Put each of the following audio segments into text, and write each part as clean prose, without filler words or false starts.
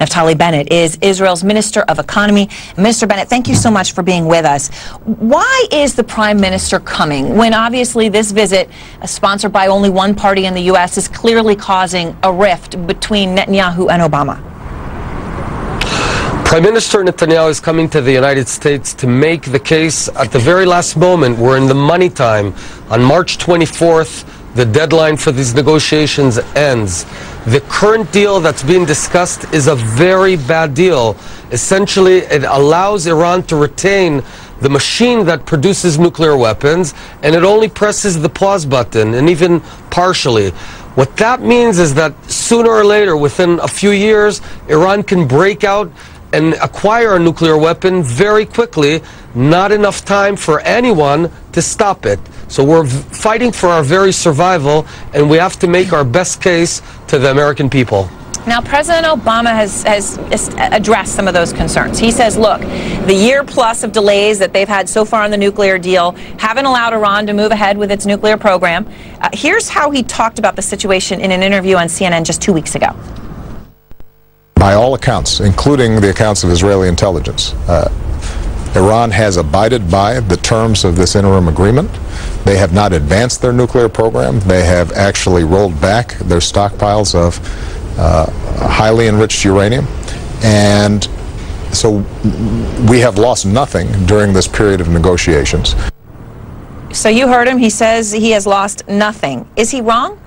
Naftali Bennett is Israel's Minister of Economy. Minister Bennett, thank you so much for being with us. Why is the Prime Minister coming when obviously this visit, sponsored by only one party in the U.S., is clearly causing a rift between Netanyahu and Obama? Prime Minister Netanyahu is coming to the United States to make the case at the very last moment. We're in the money time. On March 24th, the deadline for these negotiations ends. The current deal that's being discussed is a very bad deal. Essentially, it allows Iran to retain the machine that produces nuclear weapons, and it only presses the pause button, and even partially. What that means is that sooner or later, within a few years, Iran can break out and acquire a nuclear weapon very quickly. Not enough time for anyone to stop it. So we're fighting for our very survival, and we have to make our best case to the American people. Now, President Obama has addressed some of those concerns. He says, look, the year plus of delays that they've had so far on the nuclear deal haven't allowed Iran to move ahead with its nuclear program. Here's how he talked about the situation in an interview on CNN just 2 weeks ago. By all accounts, including the accounts of Israeli intelligence, Iran has abided by the terms of this interim agreement. They have not advanced their nuclear program. They have actually rolled back their stockpiles of highly enriched uranium. And so we have lost nothing during this period of negotiations. So you heard him. He says he has lost nothing. Is he wrong?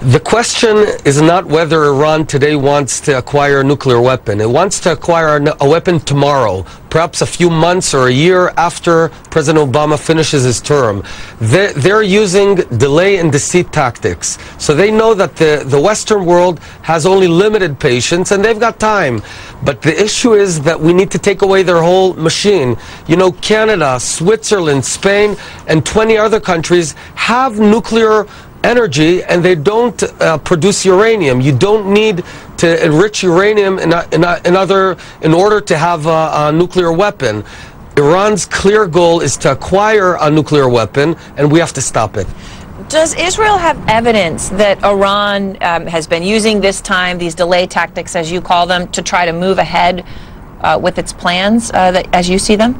The question is not whether Iran today wants to acquire a nuclear weapon. It wants to acquire a weapon tomorrow, perhaps a few months or a year after President Obama finishes his term. They're using delay and deceit tactics. So they know that the Western world has only limited patience and they've got time. But the issue is that we need to take away their whole machine. You know, Canada, Switzerland, Spain, and 20 other countries have nuclear energy, and they don't produce uranium. You don't need to enrich uranium in order to have a nuclear weapon. Iran's clear goal is to acquire a nuclear weapon, and we have to stop it. Does Israel have evidence that Iran has been using this time, these delay tactics, as you call them, to try to move ahead with its plans as you see them?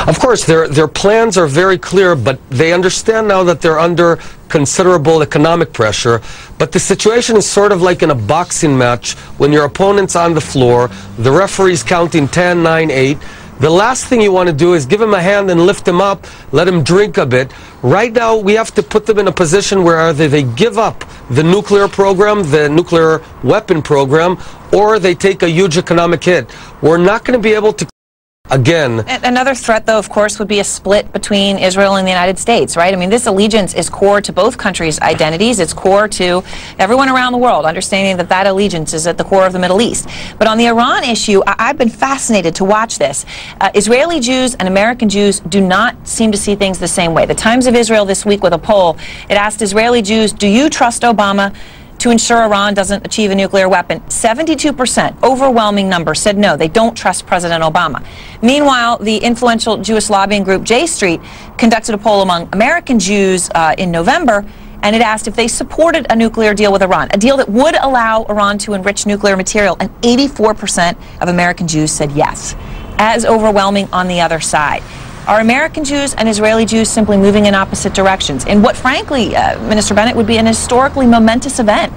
Of course, their plans are very clear, but they understand now that they're under considerable economic pressure. But the situation is sort of like in a boxing match when your opponent's on the floor, the referee's counting 10, 9, 8. The last thing you want to do is give him a hand and lift him up, let him drink a bit. Right now, we have to put them in a position where either they give up the nuclear program, the nuclear weapon program, or they take a huge economic hit. We're not going to be able to again. Another threat, though, of course, would be a split between Israel and the United States, right? I mean, this allegiance is core to both countries' identities. It's core to everyone around the world, understanding that that allegiance is at the core of the Middle East. But on the Iran issue, I've been fascinated to watch this. Israeli Jews and American Jews do not seem to see things the same way. The Times of Israel this week, with a poll, it asked Israeli Jews, do you trust Obama to ensure Iran doesn't achieve a nuclear weapon? 72%, overwhelming number, said no, they don't trust President Obama. Meanwhile, the influential Jewish lobbying group J Street conducted a poll among American Jews in November, and it asked if they supported a nuclear deal with Iran, a deal that would allow Iran to enrich nuclear material, and 84% of American Jews said yes. As overwhelming on the other side. Are American Jews and Israeli Jews simply moving in opposite directions in what, frankly, Minister Bennett, would be an historically momentous event?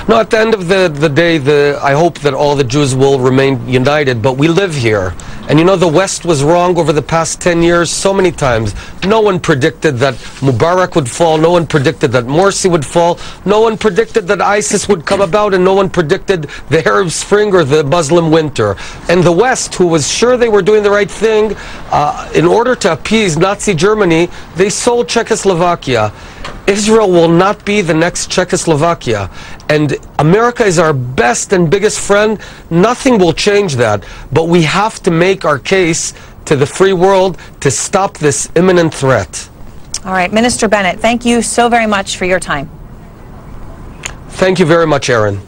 No, at the end of the day, I hope that all the Jews will remain united, but we live here. And you know, the West was wrong over the past 10 years so many times. No one predicted that Mubarak would fall. No one predicted that Morsi would fall. No one predicted that ISIS would come about, and no one predicted the Arab Spring or the Muslim winter. And the West, who was sure they were doing the right thing, in order to appease Nazi Germany, they sold Czechoslovakia. Israel will not be the next Czechoslovakia. And America is our best and biggest friend. Nothing will change that. But we have to make our case to the free world to stop this imminent threat. All right, Minister Bennett, thank you so very much for your time. Thank you very much, Aaron.